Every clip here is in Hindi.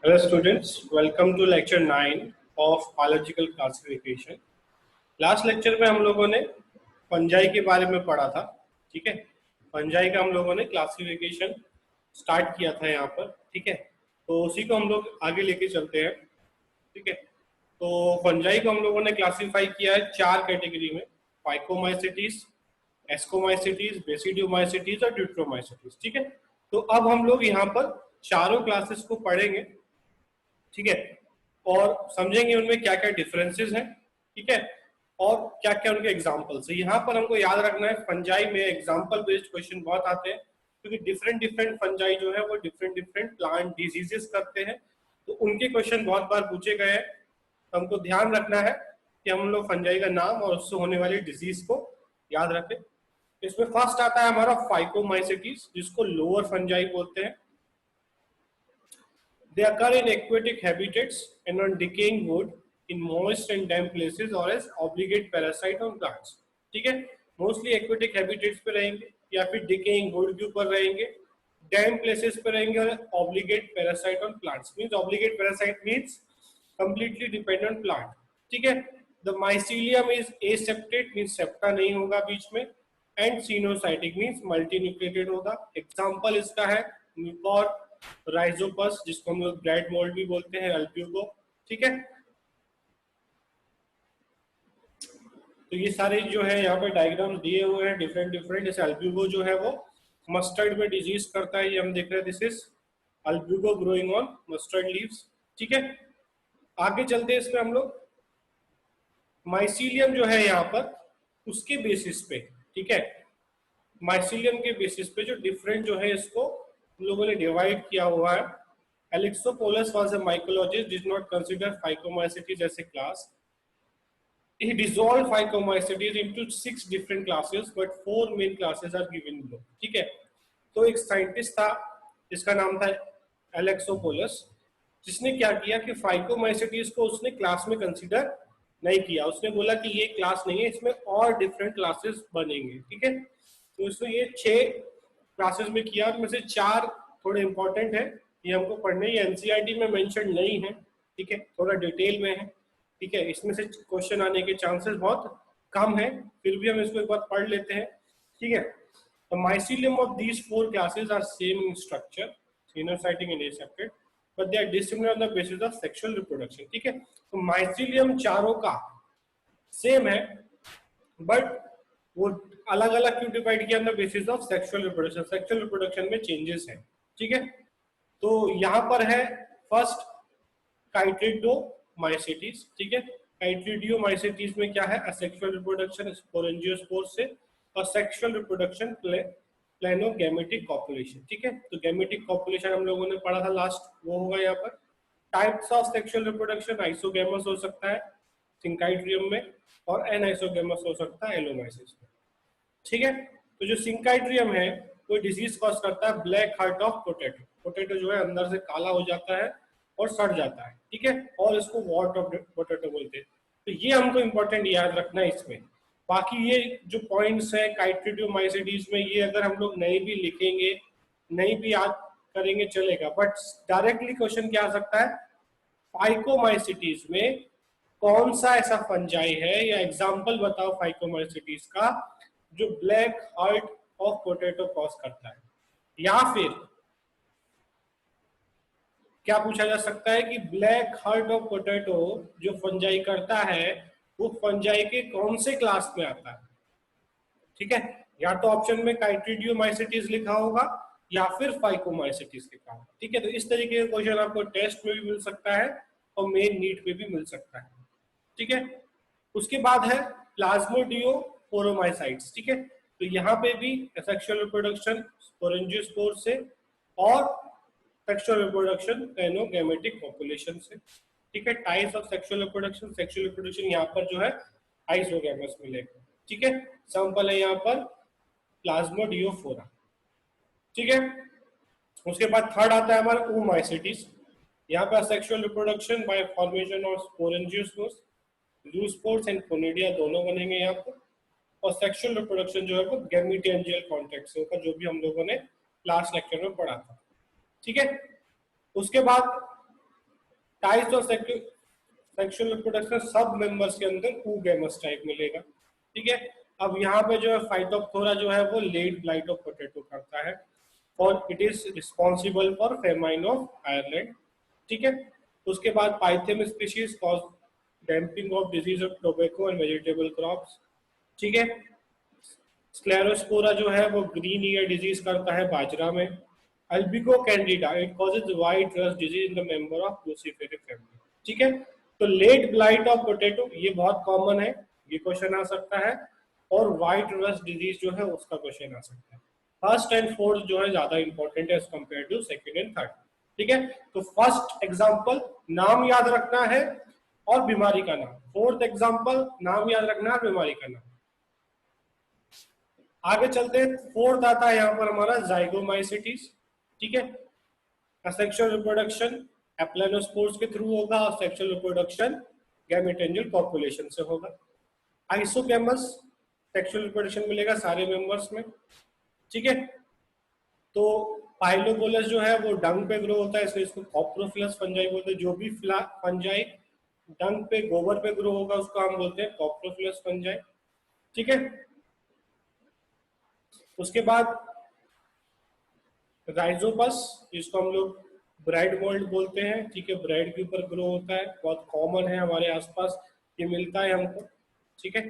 Hello students, welcome to lecture 9 of biological classification. Last lecture में हम लोगों ने फंजाई के बारे में पढ़ा था. ठीक है, फंजाई का हम लोगों ने क्लासिफिकेशन स्टार्ट किया था यहाँ पर. ठीक है, तो उसी को हम लोग आगे लेके चलते हैं. ठीक है, तो फंजाई को हम लोगों ने क्लासिफाई किया है 4 कैटेगरी में: फाइकोमाइसिटीज, एस्कोमाइसिटीज, बेसिडियोमाइसिटीज और ड्यूट्रोमाइसिटीज. ठीक है, तो अब हम लोग यहाँ पर चारों क्लासेस को पढ़ेंगे. ठीक है, और समझेंगे उनमें क्या क्या डिफरेंसेस हैं. ठीक है, और क्या क्या उनके एग्जांपल्स है. यहाँ पर हमको याद रखना है फंजाई में एग्जांपल बेस्ड क्वेश्चन बहुत आते हैं, क्योंकि डिफरेंट डिफरेंट फंजाई जो है वो डिफरेंट डिफरेंट प्लांट डिजीजेस करते हैं, तो उनके क्वेश्चन बहुत बार पूछे गए हैं. तो हमको ध्यान रखना है कि हम लोग फंजाई का नाम और उससे होने वाली डिजीज को याद रखें. इसमें फर्स्ट आता है हमारा फाइकोमाइसिटीज, जिसको लोअर फंजाई बोलते हैं. They occur in aquatic habitats and on decaying wood in moist and damp places or as obligate parasite on plants. ठीक है, मोस्टली एक्वेटिक हैबिटेट्स पे रहेंगे या फिर डिकेइंग वुड के ऊपर रहेंगे, डैम्प प्लेसेस पे रहेंगे और obligate parasite on plants. Means obligate parasite means completely dependent plant. ठीक है, the mycelium is एसेप्टेड means septa नहीं होगा बीच में, एंड सिनोसाइटिक मींस मल्टीन्यूक्लिएटेड होगा. एग्जांपल इसका है म्यूकोर राइजोपस, जिसको हम लोग ब्रेड मोल्ड भी बोलते हैं, अल्ब्यूगो. ठीक है, तो ये सारे जो है यहाँ पे डायग्राम्स दिए हुए हैं डिफरेंट डिफरेंट. जैसे अल्ब्यूगो जो है वो मस्टर्ड में डिजीज करता है, ये हम देख रहे हैं. This is Albugo growing on mustard leaves. ठीक है, आगे चलते हैं इसमें हम लोग. माइसीलियम जो है यहाँ पर उसके बेसिस पे, ठीक है, माइसीलियम के बेसिस पे जो डिफरेंट जो है इसको हम लोगों ने डिवाइड किया हुआ है. Alexopoulos was a mycologist, did not consider Phycomycetes as a class. He dissolved Phycomycetes into 6 different classes, but 4 main classes are given below. ठीक है, तो एक साइंटिस्ट था जिसका नाम था एलेक्सोपोलस, जिसने क्या किया कि फाइकोमाइसिटीज को उसने क्लास में कंसीडर नहीं किया. उसने बोला कि ये क्लास नहीं है, इसमें और डिफरेंट क्लासेस बनेंगे. ठीक है, तो उसने ये 6 क्लासेस में किया, उनमें से 4 थोड़े इंपॉर्टेंट है, ये हमको पढ़ने, ये एनसीईआरटी में मेंशन नहीं है. ठीक है, थोड़ा डिटेल में है. ठीक है, इसमें से क्वेश्चन आने के चांसेस बहुत कम है, फिर भी हम इसको एक बार पढ़ लेते हैं. ठीक है, the mycelium of these 4 classes are same in structure, sinusitic and aseptate, but they are dissimilar on the basis of sexual reproduction. ठीक है, तो माइसीलियम चारों का सेम है, बट वो अलग अलग क्यों डिवाइड किया? On the basis of sexual reproduction. Sexual reproduction में चेंजेस है. ठीक है, तो यहाँ पर है फर्स्ट काइट्रिडोमाइसिटीज. ठीक है, काइट्रिडियोमाइसिटीज में क्या है? असेक्सुअल रिप्रोडक्शन स्पोरेंजियोस्पोर से, और सेक्सुअल रिप्रोडक्शन प्लेनोगैमेटिक कॉपुलेशन. ठीक है, तो गैमेटिक कॉपुलेशन हम लोगों ने पढ़ा था लास्ट, वो होगा यहाँ पर. Types of sexual reproduction, isogamous हो सकता है सिंकाइट्रियम में, और एनआइसोगैमस हो सकता है एलोमाइसिस में. ठीक है, तो जो सिंकाइट्रियम है वो डिजीज कॉज करता है black heart of potato. Potato जो है अंदर से काला हो जाता है और सड़ जाता है. ठीक है, और इसको वॉट ऑफ पोटैटो बोलते हैं. तो ये हमको इंपॉर्टेंट याद रखना है इसमें. बाकी ये जो पॉइंट्स है काइट्रिडियोमाइसिटीज में, ये अगर हम लोग नहीं भी लिखेंगे, नहीं भी याद करेंगे चलेगा, बट डायरेक्टली क्वेश्चन क्या आ सकता है? फाइकोमाइसिटीज में कौन सा ऐसा फंजाई है, या एग्जांपल बताओ फाइकोमाइसिटीज का जो black heart of potato cause करता है. या फिर क्या पूछा जा सकता है कि ब्लैक हार्ट ऑफ पोटैटो जो फंजाई करता है वो फंजाई के कौन से क्लास में आता है? ठीक है, या तो ऑप्शन में काइट्रिडियोमाइसिटीज लिखा होगा या फिर फाइकोमाइसिटीज लिखा होगा. ठीक है, तो इस तरीके का क्वेश्चन आपको टेस्ट में भी मिल सकता है और मेन नीट पे भी मिल सकता है. ठीक है, उसके बाद है प्लाज्मोडियोफोरोमाइसाइट्स. ठीक है, तो यहाँ पे भी सेक्सुअल रिप्रोडक्शन स्पोरेंजियोस्पोर से और सेक्सुअल रिप्रोडक्शन प्लेनोगैमेटिक पॉपुलेशन से. ठीक है, टाइप्स ऑफ सेक्सुअल रिप्रोडक्शन यहाँ पर जो है आइसोगैमस मिलेगा. ठीक है, सैंपल है यहाँ पर प्लाज्मोडियोफोरा. ठीक है, उसके बाद थर्ड आता है हमारा oomaisities. यहाँ पर sexual reproduction by formation of sporangiospores, zoospores and conidia दोनों बनेंगे यहाँ पर. और सेक्सुअल रिप्रोडक्शन जो है वो गैमेटियंजियल कॉन्टेक्ट से होगा, जो भी हम लोगों ने लास्ट लेक्चर में पढ़ा था. ठीक है, उसके बाद टाइप्स ऑफ सेक्सुअल रिप्रोडक्शन सब मेंबर्स के अंदर oogamous टाइप मिलेगा, ठीक है। अब यहाँ पे जो है फाइटोप्थोरा जो है वो लेट ब्लाइट ऑफ पोटैटो करता है और it is responsible for famine of Ireland, ठीक है। उसके बाद pythium species cause damping off disease of tobacco and vegetable crops, ठीक है। स्क्लेरोस्पोरा जो है वो ग्रीन ईयर डिजीज करता है बाजरा में। Albugo candida it causes white rust disease in the member of cruciferae family, ठीक है। तो लेट ब्लाइट ऑफ पोटैटो ये बहुत कॉमन है, ये क्वेश्चन आ सकता है। और व्हाइट रस्ट डिजीज जो है उसका क्वेश्चन आ सकता है। फर्स्ट एंड फोर्थ जो है ज्यादा इंपॉर्टेंट है as compare to second and third, ठीक है। तो फर्स्ट एग्जांपल नाम याद रखना है और बीमारी का नाम, फोर्थ एग्जांपल नाम याद रखना है बीमारी का नाम। आगे चलते हैं, फोर्थ आता है यहाँ पर हमारा जाइगोमाइसिटीज, ठीक है। सेक्सुअल रिप्रोडक्शन एप्लानोस्पोर्स के थ्रू होगा और सेक्सुअल रिप्रोडक्शन गैमेटेंजियल पॉपुलेशन से होगा। आइसोगैमस सेक्सुअल रिप्रोडक्शन मिलेगा सारे मेंबर्स में, ठीक है। तो पाइलोबोलस जो है वो डंग पे ग्रो होता है, इसलिए इसको कॉप्रोफिलस फंजाई बोलते हैं। जो भी फंजाई डंग पे गोबर पे ग्रो होगा उसको हम बोलते हैं कॉप्रोफिलस फंजाई, ठीक है। उसके बाद राइजोपस, जिसको हम लोग ब्राइड मोल्ड बोलते हैं, ठीक है, ब्राइड के ऊपर ग्रो होता है, बहुत कॉमन है हमारे आसपास, ये मिलता है हमको, ठीक है।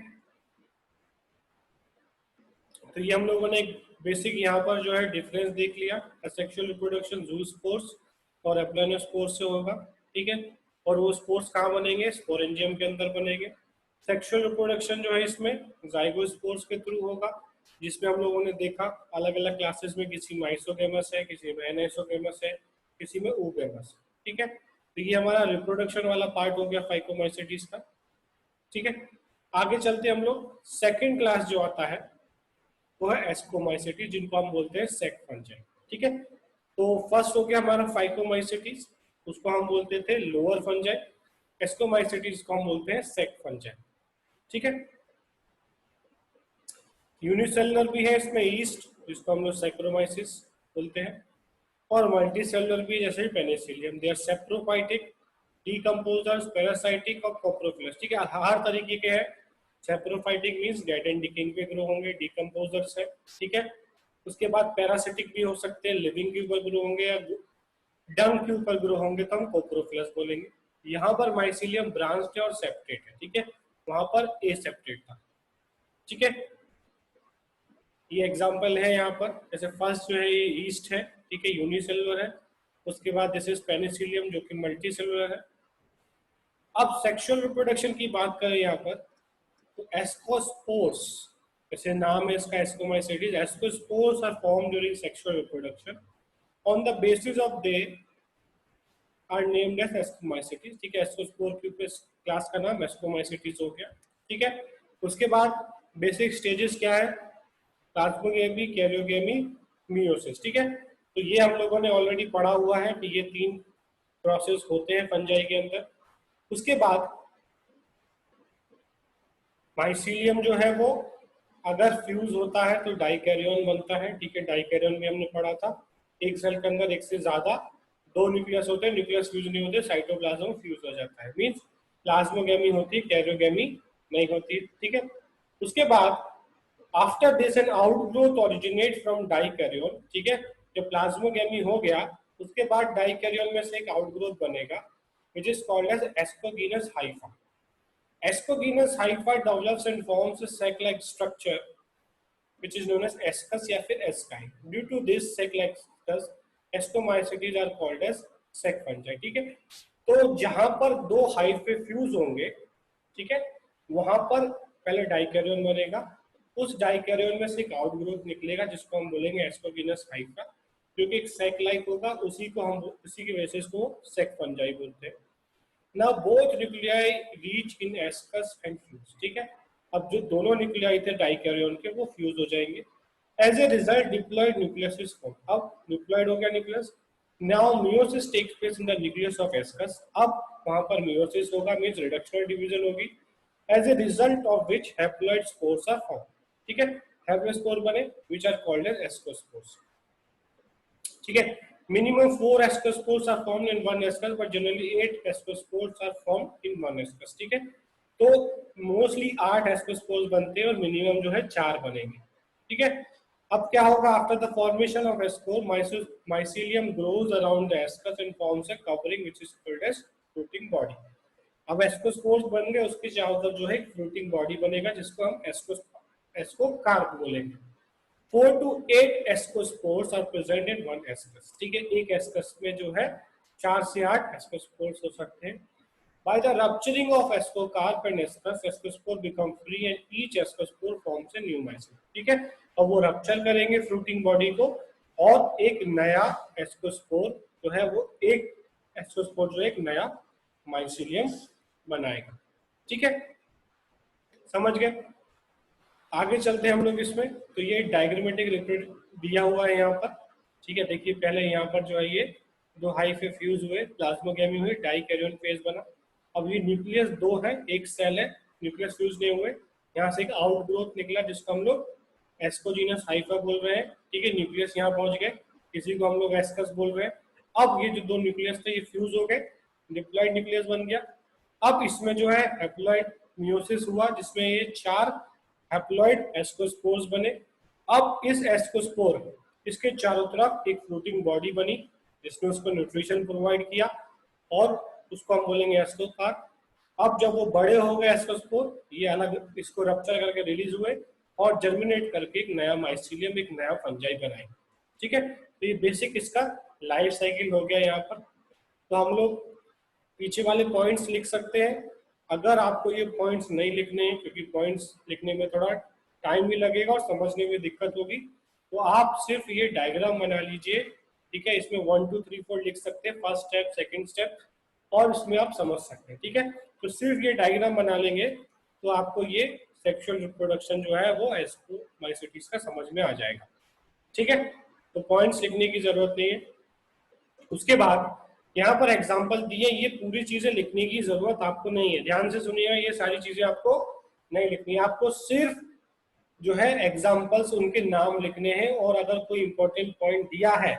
तो ये हम लोगों ने एक बेसिक यहाँ पर जो है डिफरेंस देख लिया, सेक्सुअल रिप्रोडक्शन जूस्पोर्स और एप्लानोस्पोर्स से होगा, ठीक है। और वो स्पोर्स कहाँ बनेंगे, स्पोरेंजियम के अंदर बनेंगे। सेक्सुअल रिप्रोडक्शन जो है इसमें जाइगोस्पोर्स के थ्रू होगा, जिसमें हम लोगों ने देखा अलग अलग क्लासेस में, किसी में आइसोगेमस है, किसी में एनाइसोगेमस है, किसी में oogamous, ठीक है। तो ये हमारा रिप्रोडक्शन वाला पार्ट हो गया फाइकोमाइसिटीज का, ठीक है। आगे चलते हम लोग, सेकेंड क्लास जो आता है वो है एस्कोमाइसिटीज, जिनको हम बोलते हैं सेक फंजाई, ठीक है। तो फर्स्ट हो गया हमारा फाइकोमाइसिटीज, उसको हम बोलते थे लोअर फंजाई। एस्कोमाइसिटीज को हम बोलते हैं सेक फंजाई, ठीक है। यूनिसेलुलर भी है इसमें ईस्ट, जिसको हम लोग सैक्रोमाइसिस बोलते हैं। और मल्टीसेलुलर भी, जैसे Penicillium, they are saprophytic, decomposers, parasitic और कोप्रोफिलस, ठीक है। हर तरीके के हैं। Saprophytic means dead and decaying पे ग्रो होंगे, डीकंपोजर्स है, ठीक है। उसके बाद पैरासिटिक भी हो सकते हैं, लिविंग के ऊपर ग्रो होंगे या डंग के ऊपर ग्रो होंगे तो हम कोप्रोफिलस बोलेंगे। यहाँ पर माइसिलियम ब्रांच्ड है और सेप्टेट है, ठीक है, वहां पर ए सेप्टेट था, ठीक है। ये एग्जांपल है यहाँ पर, जैसे फर्स्ट जो है ये ईस्ट है, ठीक है, यूनिसेलुलर है। उसके बाद दिस इज पेनिसिलियम जो कि मल्टी सेलुलर है। अब सेक्सुअल रिप्रोडक्शन की बात करें यहाँ पर, तो एस्कोस्पोर्स, जैसे नाम है इसका ascomycetes, ascospores are form during sexual reproduction on the basis of they are named as ascomycetes, ठीक है। एस्कोस्पोर के ऊपर क्लास का नाम एस्कोमाइसिटीज हो गया, ठीक है। उसके बाद बेसिक स्टेजेस क्या है, प्लाज्मोगेमी, कैरियोगेमी, मियोसिस, ठीक है। तो ये हम लोगों ने ऑलरेडी पढ़ा हुआ है कि ये तीन प्रोसेस होते हैं फंजाई के अंदर। उसके बाद माइसीलियम जो है वो अगर फ्यूज होता है तो डाइकैरियन बनता है, ठीक है। डाइकैरियन में हमने पढ़ा था एक सेल के अंदर एक से ज्यादा दो न्यूक्लियस होते हैं, न्यूक्लियस फ्यूज नहीं होते, साइटोप्लाज्म फ्यूज हो जाता है, मींस प्लाज्मोगेमी होती है, कैरियोगेमी नहीं होती, ठीक है। उसके बाद after this an outgrowth originate from dikaryon, ठीक है। जब प्लाज्मोगेमी हो गया उसके बाद डाइकैरियन में से एक आउटग्रोथ बनेगा which is called as ascogenous hypha. Ascogenous hypha develops and forms a sac-like structure which is known as ascus या फिर asci. Due to this sac-like structures, ascomycetes are called as sac fungi, ठीक है। तो जहां पर दो हाइफे फ्यूज होंगे, ठीक है, वहां पर पहले डाइकैरियन बनेगा, उस डाइकैरियन में से एक आउटग्रोथ निकलेगा जिसको हम बोलेंगे एस्कोगेनस हाइफा, जो कि एक सेक लाइक होगा, उसी की वजह से इसको सेक फंजाई बोलते हैं। Now both nuclei reach in ascus and fuse, ठीक है। अब जो दोनों न्यूक्लियाई थे डाइकैरियन के वो फ्यूज हो जाएंगे। As a result diploid nucleus is form, अब न्यूक्लियड हो गया nucleus. Now meiosis takes place in the nucleus of ascus, अब वहां पर मियोसिस होगा, मींस रिडक्शनल डिवीजन होगी। As a result of which haploid spores are form, ठीक है, हैप्लॉइड स्पोर बने which are called as ascospores, ठीक है। Minimum 4 ascospores are formed in one ascus, but generally 8 ascospores are formed in one ascus. ठीक है, तो मोस्टली 8 ascospores बनते हैं और मिनिमम जो है 4 बनेंगे. ठीक है, अब क्या होगा? After the formation of ascore, mycelium grows around the ascus and forms a covering which is called as fruiting body. अब एस्कोस्पोर्स बन गए, उसके चारों तरफ जो है फ्रूटिंग बॉडी बनेगा जिसको हम एस्कोकार्प बोलेंगे. 4 to 8 ascospores are present in one ascus. ठीक है, एक एस्कस में जो है 4 से 8 एस्कोस्पोर्स हो सकते हैं. By the rupturing of ascocarp and ascus, ascospore become free and each ascospore forms a new mycelium. ठीक है, अब वो रप्चर करेंगे फ्रूटिंग बॉडी को और एक नया एस्कोस्पोर जो है वो एक एस्कोस्पोर जो एक नया माइसिलियम बनाएगा. ठीक है, समझ गए? आगे चलते हैं हम लोग इसमें. तो ये डायग्रामेटिक रिप्रेजेंट दिया हुआ है यहाँ पर. ठीक है, देखिए पहले यहाँ पर जो है ये दो हाइफे फ्यूज हुए, प्लाज्मोगेमी हुई, डाइकैरियन फेज बना. अब ये न्यूक्लियस दो है, एक सेल है, न्यूक्लियस फ्यूज नहीं हुए. यहाँ से एक आउटग्रोथ निकला जिसको हम लोग एस्कोजीनस हाइफा बोल रहे हैं. ठीक है, न्यूक्लियस यहाँ पहुंच गए, इसी को हम लोग एस्कस बोल रहे हैं. अब ये जो दो न्यूक्लियस थे ये फ्यूज हो गए, डिप्लॉइड न्यूक्लियस बन गया. अब इसमें जो है हैप्लॉइड मियोसिस हुआ जिसमें ये 4 हैप्लॉइड एस्कोस्पोर्स बने. अब इस एस्कोस्पोर इसके चारों तरफ एक फ्लोटिंग बॉडी बनी जिसने उसको न्यूट्रिशन प्रोवाइड किया और उसको हम बोलेंगे एस्कोकार्प. अब जब वो बड़े हो गए एस्कोस्पोर, ये अलग इसको रप्चर करके रिलीज हुए और जर्मिनेट करके एक नया माइसिलियम, एक नया फंजाई बनाए. ठीक है, तो ये बेसिक इसका लाइफ साइकिल हो गया यहाँ पर. तो हम लोग पीछे वाले पॉइंट्स लिख सकते हैं. अगर आपको ये पॉइंट्स नहीं लिखने हैं क्योंकि पॉइंट्स लिखने में थोड़ा टाइम भी लगेगा और समझने में दिक्कत होगी, तो आप सिर्फ ये डायग्राम बना लीजिए. ठीक है, इसमें 1 2 3 4 लिख सकते हैं, फर्स्ट स्टेप, सेकंड स्टेप, और इसमें आप समझ सकते हैं. ठीक है, तो सिर्फ ये डायग्राम बना लेंगे तो आपको ये सेक्सुअल रिप्रोडक्शन जो है वो एस्कोमाइसिटीज का समझ में आ जाएगा. ठीक है, तो पॉइंट्स लिखने की जरूरत नहीं है. उसके बाद यहाँ पर एग्जाम्पल दिए, ये पूरी चीजें लिखने की जरूरत आपको नहीं है. ध्यान से सुनिएगा, ये सारी चीजें आपको नहीं लिखनी है. आपको सिर्फ जो है एग्जाम्पल्स उनके नाम लिखने हैं और अगर कोई इंपॉर्टेंट पॉइंट दिया है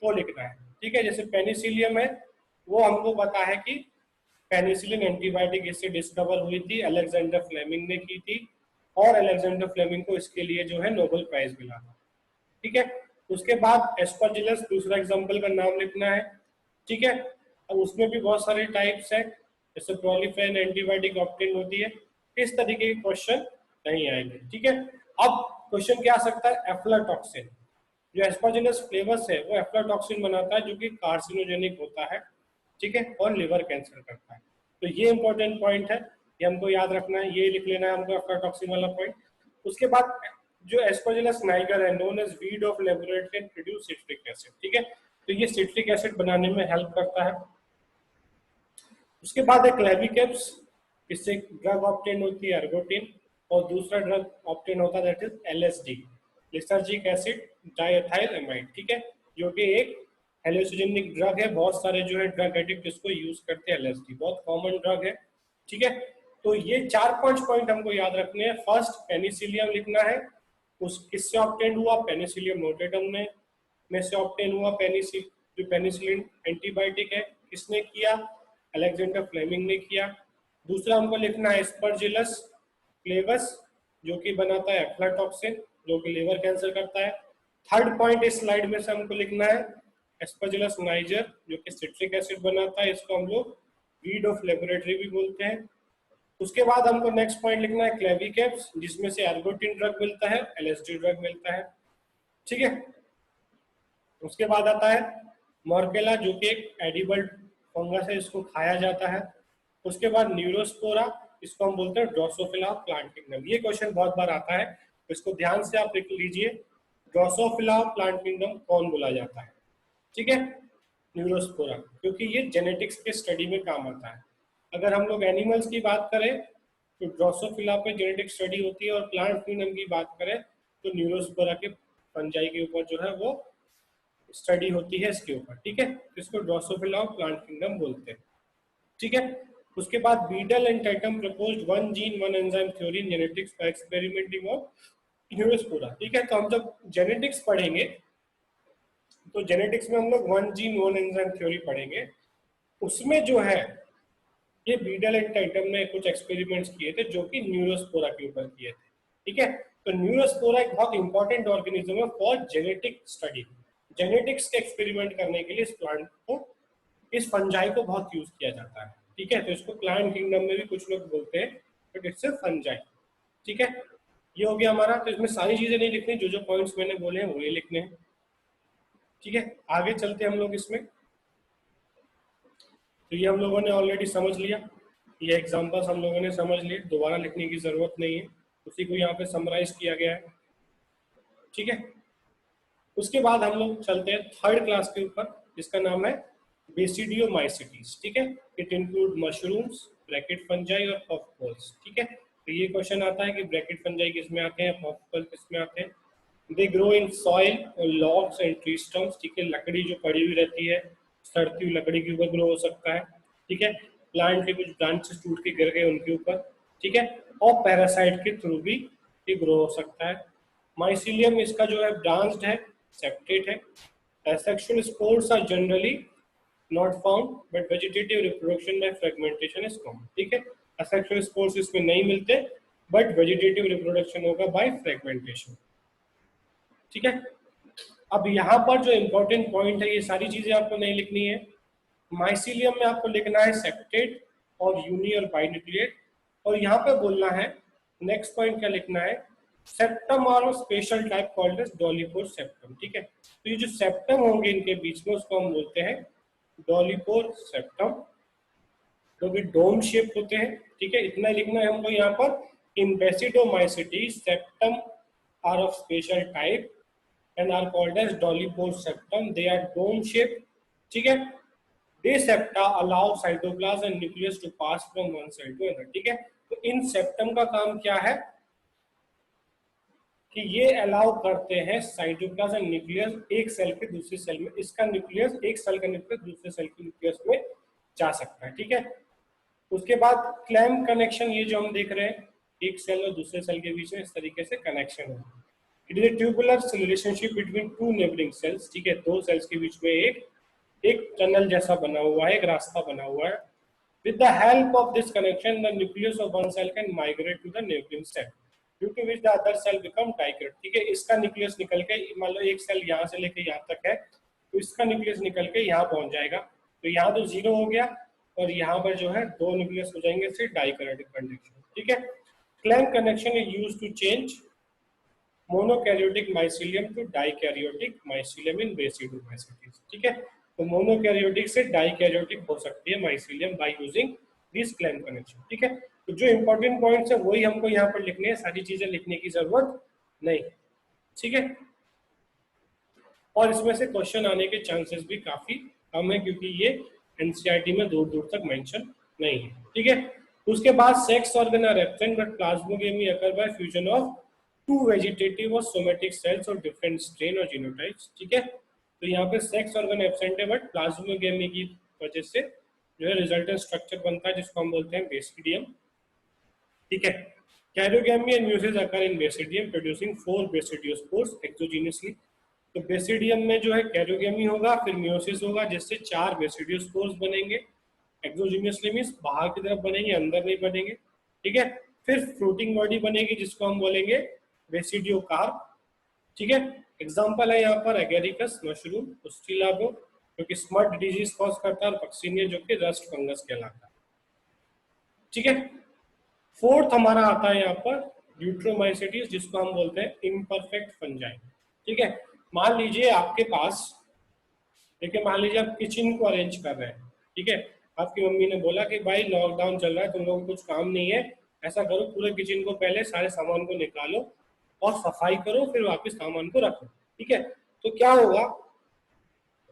तो लिखना है. ठीक है, जैसे पेनिसिलियम है, वो हमको पता है कि पेनिसिलिन एंटीबायोटिक इससे डिस्कवर हुई थी, अलेक्जेंडर फ्लेमिंग ने की थी और अलेक्जेंडर फ्लेमिंग को इसके लिए जो है नोबेल प्राइज मिला था. ठीक है, उसके बाद एस्परजिलस दूसरा एग्जाम्पल का नाम लिखना है. ठीक है, अब उसमें भी बहुत सारे टाइप्स है, जैसे प्रोलिफेन एंटीबायोटिक ऑप्टेन होती है. इस तरीके के क्वेश्चन नहीं आएंगे. ठीक है, अब क्वेश्चन क्या आ सकता है? एफ्लाटॉक्सिन, जो एस्परजिलस फ्लेवर्स है वो एफ्लाटॉक्सिन बनाता है जो कि कार्सिनोजेनिक होता है. ठीक है, और लिवर कैंसर करता है. तो ये इंपॉर्टेंट पॉइंट है, ये हमको याद रखना है, ये लिख लेना है हमको एफ्लाटॉक्सिन वाला पॉइंट. उसके बाद जो एस्परजिलस नाइगर है, known as weed of laboratory and produce citric acid. ठीक है, तो ये सिट्रिक एसिड बनाने में हेल्प करता है. उसके बाद है क्लेविकेप्स, इससे ड्रग ऑब्टेन होती है एर्गोटिन, और दूसरा ड्रग ऑब्टेन होता है that is LSD, lysergic acid diethyl amide. ठीक है, जो कि एक हेलुसिनेटिक ड्रग है. बहुत सारे जो है ड्रग एडिक्ट इसको यूज करते हैं. एलएसडी बहुत कॉमन ड्रग है. ठीक है, तो ये 4-5 पॉइंट हमको याद रखने हैं. फर्स्ट पेनिसिलियम लिखना है, उस किससे ऑब्टेन हुआ? पेनिसिलियम नोटेटम में से ऑब्टेन हुआ. जो पेनिसिलिन एंटीबायोटिक है किसने किया? अलेक्जेंडर फ्लेमिंग ने किया. दूसरा हमको लिखना है एस्परजिलस फ्लेवस, जो कि बनाता है एफ्लाटॉक्सिन, जो कि लिवर कैंसर करता है. थर्ड पॉइंट इस स्लाइड में से हमको लिखना है एस्परजिलस नाइजर, जो कि सिट्रिक एसिड बनाता है, इसको हम लोग वीड ऑफ लेबोरेटरी भी बोलते हैं. उसके बाद हमको नेक्स्ट पॉइंट लिखना है क्लेविकेप्स, जिसमें से एर्गोटिन ड्रग मिलता है, एलएसडी ड्रग मिलता है. ठीक है, उसके बाद आता है मॉर्केला, जो कि एक एडिबल फंगस है, इसको खाया जाता है. उसके बाद न्यूरोस्पोरा, इसको हम बोलते हैं ड्रोसोफिला प्लांट किंगडम. ये क्वेश्चन बहुत बार आता है, तो इसको ध्यान से आप लिख लीजिए. ड्रोसोफिला प्लांट किंगडम कौन बोला जाता है? ठीक है, न्यूरोस्पोरा, क्योंकि ये जेनेटिक्स के स्टडी में काम आता है. अगर हम लोग एनिमल्स की बात करें तो ड्रोसोफिला पे जेनेटिक स्टडी होती है, और प्लांट किंगडम की बात करें तो न्यूरोस्पोरा के फंजाई के ऊपर जो है वो स्टडी होती है इसके ऊपर. ठीक है, इसको ड्रोसोफिला प्लांट किंगडम बोलते हैं. ठीक है, उसके बाद Beadle and Tatum proposed one gene one enzyme theory in genetics by experimenting on Neurospora. ठीक है, तो हम जब जेनेटिक्स पढ़ेंगे तो जेनेटिक्स में हम लोग one gene one enzyme theory पढ़ेंगे। उसमें जो है ये बीडल एंड टाइटम ने कुछ एक्सपेरिमेंट्स किए थे जो कि न्यूरोस्पोरा के ऊपर किए थे। ठीक है, तो न्यूरोस्पोरा एक बहुत इंपॉर्टेंट ऑर्गेनिज्म है फॉर जेनेटिक स्टडी। जेनेटिक्स के एक्सपेरिमेंट करने के लिए इस प्लांट को, इस फंजाई को बहुत यूज किया जाता है। ठीक है, तो इसको प्लांट किंगडम में भी कुछ लोग बोलते हैं, बट इट्स ए फंजाई। ठीक है, ये हो गया हमारा। तो इसमें सारी चीजें नहीं लिखनी, जो जो पॉइंट्स मैंने बोले हैं वही लिखने हैं। ठीक है, आगे चलते हम लोग इसमें। तो ये हम लोगों ने ऑलरेडी समझ लिया, ये एग्जांपल्स हम लोगों ने समझ लिए, दोबारा लिखने की जरूरत नहीं है, उसी को यहाँ पे समराइज किया गया है। ठीक है, उसके बाद हम लोग चलते हैं थर्ड क्लास के ऊपर, जिसका नाम है बेसिडियोमाइसिटीज। ठीक है, it include mushrooms, bracket fungi और पॉपकॉर्न्स। ठीक है, तो ये क्वेश्चन आता है कि ब्रैकेट फंजाई किस में आते हैं, पॉपकॉर्न किस में आते हैं। They grow in soil, logs and tree stumps. ठीक है, लकड़ी जो पड़ी हुई रहती है, सड़ती हुई लकड़ी के ऊपर ग्रो हो सकता है। ठीक है, प्लांट के कुछ ब्रांचेस टूट के गिर गए उनके ऊपर। ठीक है, और पैरासाइट के थ्रू भी ये ग्रो हो सकता है। माइसिलियम इसका जो है ब्रांच्ड है, सेप्टेट है। Asexual spores are generally not found, but vegetative reproduction by fragmentation is common. ठीक है, asexual spores इसमें नहीं मिलते, but vegetative reproduction होगा by fragmentation. ठीक है, अब यहाँ पर जो important point है, ये सारी चीजें आपको नहीं लिखनी है। माइसिलियम में आपको लिखना है सेप्टेट और यूनी और बाइन्यूक्लिएट, और यहाँ पे बोलना है नेक्स्ट पॉइंट क्या लिखना है, सेप्टम और special type called as dolipore septum. ठीक है, तो ये जो सेप्टम होंगे इनके बीच में, उसको हम बोलते हैं डॉलीपोर सेप्टम, जो कि डोम शेप होते हैं। ठीक है, इतना लिखना है हमको यहाँ पर। In basidiomycetes septum are of special type and are called as dolipore septum, they are dome shape. ठीक है, they septa allow cytoplasm and nucleus to pass from one cell to another. ठीक है, तो इन सेप्टम का काम क्या है कि ये अलाउ करते हैं साइटोप्लाज्म एंड न्यूक्लियस एक सेल के दूसरे सेल में, इसका न्यूक्लियस, एक सेल का न्यूक्लियस दूसरे सेल के न्यूक्लियस में जा सकता है। ठीक है, उसके बाद क्लैम्प कनेक्शन, ये जो हम देख रहे हैं, एक सेल और दूसरे सेल के बीच में इस तरीके से कनेक्शन है। It is a tubular relationship between two neighbouring cells. ठीक है, दो सेल्स के बीच में एक टनल जैसा बना हुआ है, एक रास्ता बना हुआ है। With the help of this connection, the nucleus of one cell can migrate to the neighboring cell, due to which the other cell become digrade. ठीक है, इसका न्यूक्लियस निकल के, मान लो एक सेल यहाँ से लेके यहाँ तक है, तो इसका न्यूक्लियस निकल के यहाँ पहुंच जाएगा। तो यहाँ तो जीरो हो गया, और यहाँ पर जो है दो न्यूक्लियस हो जाएंगे, फिर डाइकैरियोटिक कंडीशन। ठीक है, clamp connection is used to change monokaryotic mycelium to dikaryotic mycelium in basidiomycetes. ठीक है, तो मोनोकैरियोटिक से डाइकैरियोटिक हो सकती है mycelium by using this clamp connection. ठीक है, तो जो इंपॉर्टेंट पॉइंट्स है वही हमको यहाँ पर लिखने हैं, सारी चीजें लिखने की जरूरत नहीं। ठीक है, और इसमें से क्वेश्चन आने के चांसेस भी काफी कम है, क्योंकि ये एनसीईआरटी में दूर दूर तक मेंशन नहीं है। ठीक है, उसके बाद sex organ are absent but plasmogamy occur by fusion of two vegetative और सोमेटिक सेल्स और डिफरेंट स्ट्रेन और जीनोटाइप्स। ठीक है, तो यहाँ पे सेक्स ऑर्गन एब्सेंट है, बट प्लाज्मोगेमी की वजह से जो है रिजल्टेंट स्ट्रक्चर बनता है, जिसको हम बोलते हैं बेसिडियम। ठीक है, karyogamy and meiosis occur in basidium producing 4 basidiospores एक्सोजीनियसली। तो बेसिडियम में जो है कैरियोगेमी होगा, फिर म्यूसिस होगा, जिससे 4 बेसिडियोस्पोर्स बनेंगे। एक्सोजीनियसली मींस बाहर की तरफ बनेंगे, अंदर नहीं बनेंगे। ठीक है, फिर फ्रूटिंग बॉडी बनेगी, जिसको हम बोलेंगे बेसिडियोकार्प। ठीक है, एग्जांपल है यहाँ पर एगेरिकस मशरूम, उस्टिलाबो जो कि स्मट डिजीज कॉज करता है, और पक्सीनिया जो कि रस्ट फंगस कहलाता है। ठीक है, फोर्थ हमारा आता है यहाँ पर ड्यूट्रोमाइसिटीज, जिसको हम बोलते हैं इम्परफेक्ट फंजाई। ठीक है, मान लीजिए आपके पास, देखिए मान लीजिए आप किचन को अरेंज कर रहे हैं। ठीक है, आपकी मम्मी ने बोला कि भाई लॉकडाउन चल रहा है, तुम लोगों को कुछ काम नहीं है, ऐसा करो पूरे किचन को पहले सारे सामान को निकालो और सफाई करो, फिर वापस सामान को रखो। ठीक है, तो क्या होगा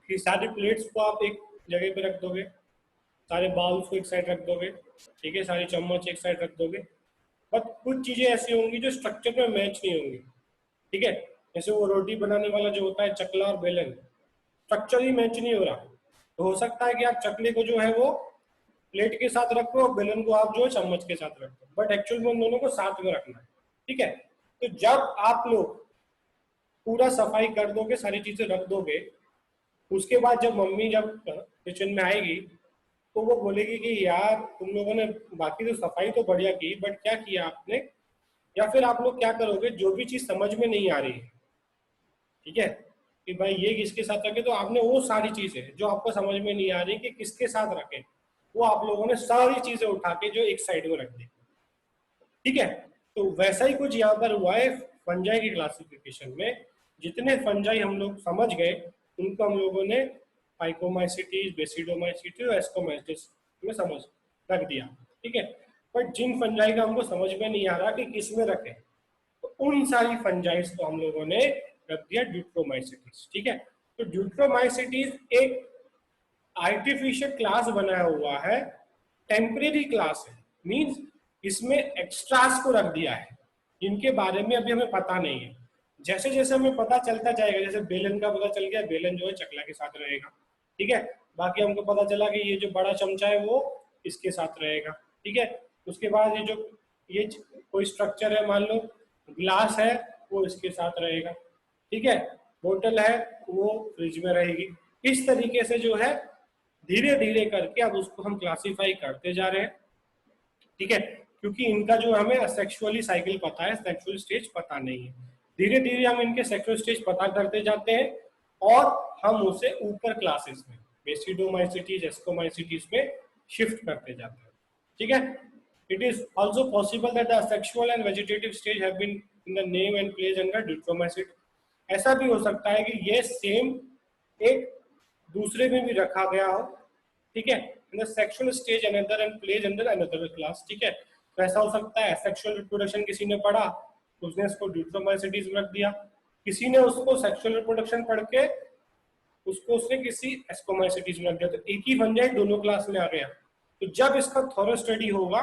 कि सारे प्लेट्स को आप एक जगह पे रख दोगे, सारे बाउल्स को एक साइड रख दोगे। ठीक है, सारी चम्मच एक साइड रख दोगे, बट कुछ चीजें ऐसी होंगी जो स्ट्रक्चर में मैच नहीं होंगी। ठीक है, जैसे वो रोटी बनाने वाला जो होता है चकला और बेलन, स्ट्रक्चर ही मैच नहीं हो रहा, तो हो सकता है कि आप चकले को जो है वो प्लेट के साथ रखो और बेलन को आप जो है चम्मच के साथ रखो, बट एक्चुअल में उन दोनों को साथ में रखना है। ठीक है, तो जब आप लोग पूरा सफाई कर दोगे, सारी चीजें रख दोगे, उसके बाद जब मम्मी जब किचन में आएगी तो वो बोलेगी कि यार तुम लोगों ने बाकी तो सफाई तो बढ़िया की, बट क्या किया आपने, या फिर आप लोग क्या करोगे, जो भी चीज समझ में नहीं आ रही है, ठीक है, कि भाई ये किसके साथ रखे, तो आपने वो सारी चीजें जो आपको समझ में नहीं आ रही कि किसके साथ रखे, वो आप लोगों ने सारी चीजें उठा के जो एक साइड में रख दी, ठीक है। तो वैसा ही कुछ यहाँ पर हुआ है फंजाई की क्लासिफिकेशन में। जितने फंजाई हम लोग समझ गए उनको हम लोगों ने पाइकोमाइसिटीज, बेसिडोमाइसिटीज और एस्कोमाइसिटीज में समझ रख दिया, ठीक है। बट जिन फंजाई का हमको समझ में नहीं आ रहा कि किस में रखें, तो उन सारी फंजाइज को हम लोगों ने रख दिया ड्यूट्रोमाइसिटीज, ठीक है। तो ड्यूट्रोमाइसिटीज एक आर्टिफिशियल क्लास बनाया हुआ है, टेम्परेरी क्लास है, मींस इसमें एक्स्ट्रास को रख दिया है इनके बारे में अभी हमें पता नहीं है। जैसे जैसे हमें पता चलता जाएगा, जैसे बेलन का पता चल गया, बेलन जो है चकला के साथ रहेगा, ठीक है। बाकी हमको पता चला कि ये जो बड़ा चमचा है वो इसके साथ रहेगा, ठीक है। उसके बाद ये जो ये कोई स्ट्रक्चर है, मान लो ग्लास है, वो इसके साथ रहेगा, ठीक है। बोतल है वो फ्रिज में रहेगी। इस तरीके से जो है धीरे धीरे करके अब उसको हम क्लासिफाई करते जा रहे हैं, ठीक है। क्योंकि इनका जो हमें सेक्सुअली साइकिल पता है, सेक्सुअल स्टेज पता नहीं है। धीरे धीरे हम इनके सेक्सुअल स्टेज पता करते जाते हैं और हम उसे ऊपर क्लासेस में बेसिडोमाइसिटीज, एस्कोमाइसिटीज में शिफ्ट करते जाते हैं, ठीक है। It is also possible that the sexual and vegetative stage have been in the name and place under deuteromycetes. ऐसा भी हो सकता है कि ये सेम एक दूसरे में भी रखा गया हो, ठीक है, in the sexual stage another and placed under another class, ठीक है। तो ऐसा हो सकता है सेक्सुअल रिप्रोडक्शन किसी ने पढ़ा तो उसने इसको ड्यूट्रोमाइसिटीज में रख दिया, किसी ने उसको सेक्सुअल रिप्रोडक्शन पढ़ के उसको उसने किसी एस्कोमाइसिटीज में रख दिया, तो एक ही फंजाई दोनों क्लास में आ गया। तो जब इसका थॉरो स्टडी होगा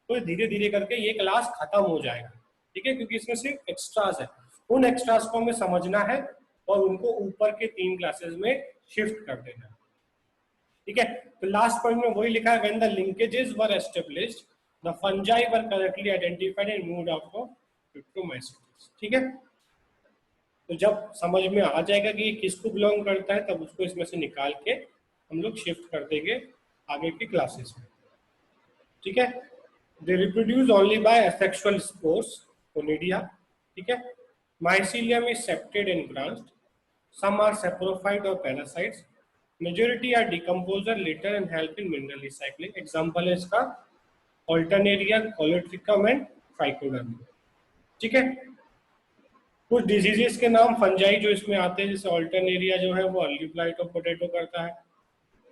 तो धीरे धीरे करके ये क्लास खत्म हो जाएगा, ठीक है, क्योंकि इसमें सिर्फ एक्स्ट्रास है। उन एक्स्ट्रास को हमें समझना है और उनको ऊपर के 3 क्लासेस में शिफ्ट कर देना है, ठीक है। तो लास्ट पॉइंट में वही लिखा है, when the linkages were established the fungi were correctly identified and moved out of Deuteromycetes, ठीक है। तो जब समझ में आ जाएगा कि ये किसको बिलोंग करता है, तब उसको इसमें से निकाल के हम लोग शिफ्ट कर देंगे आगे की क्लासेस में, ठीक है। They reproduce only by asexual spores, conidia, ठीक है। Mycelium is septate and branched, some are saprophyte or parasites, majority are decomposer later and help in mineral recycling। Example है इसका ऑल्टरनेरिया, कोलेट्रिकम एंड ट्राइकोडर्मा, ठीक है। कुछ डिजीजेस के नाम फंजाई जो इसमें आते हैं, जैसे ऑल्टरनेरिया जो है वो अर्ली ब्लाइट ऑफ पोटैटो करता है,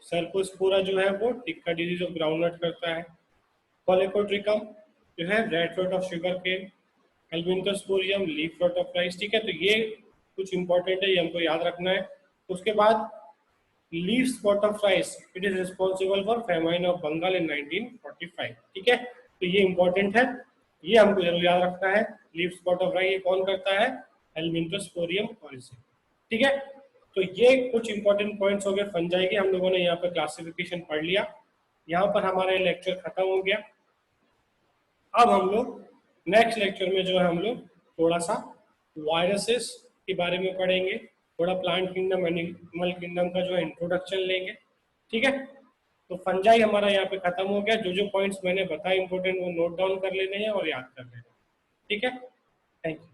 सर्कोस्पोरा जो है वो टिक्का डिजीज ऑफ ग्राउंडनट करता है, कोलेकोट्रिकम जो है red fruit of sugar cane, albinosporium leaf fruit of rice, ठीक है। तो ये कुछ इंपॉर्टेंट है, ये हमको याद रखना है। उसके बाद leaf spot of rice, it is responsible for famine of Bengal in 1945, ठीक है। तो ये इंपॉर्टेंट है, ये हमको जरूर याद रखना है। लीफ स्पॉट ऑफ राइस ये कौन करता है, एल्बिनोस्पोरियम ऑरिजिन, ठीक है। तो ये कुछ इंपॉर्टेंट पॉइंट्स हो गए फंजाई के, हम लोगों ने यहाँ पर क्लासिफिकेशन पढ़ लिया। यहाँ पर हमारा लेक्चर खत्म हो गया। अब हम लोग नेक्स्ट लेक्चर में जो है हम लोग थोड़ा सा वायरसेस के बारे में पढ़ेंगे, थोड़ा प्लांट किंगडम, एनिमल किंगडम का जो है इंट्रोडक्शन लेंगे, ठीक है। तो फंजाई हमारा यहाँ पे खत्म हो गया। जो जो पॉइंट्स मैंने बताए इंपॉर्टेंट वो नोट डाउन कर लेने हैं और याद कर लेना, ठीक है। Thank you.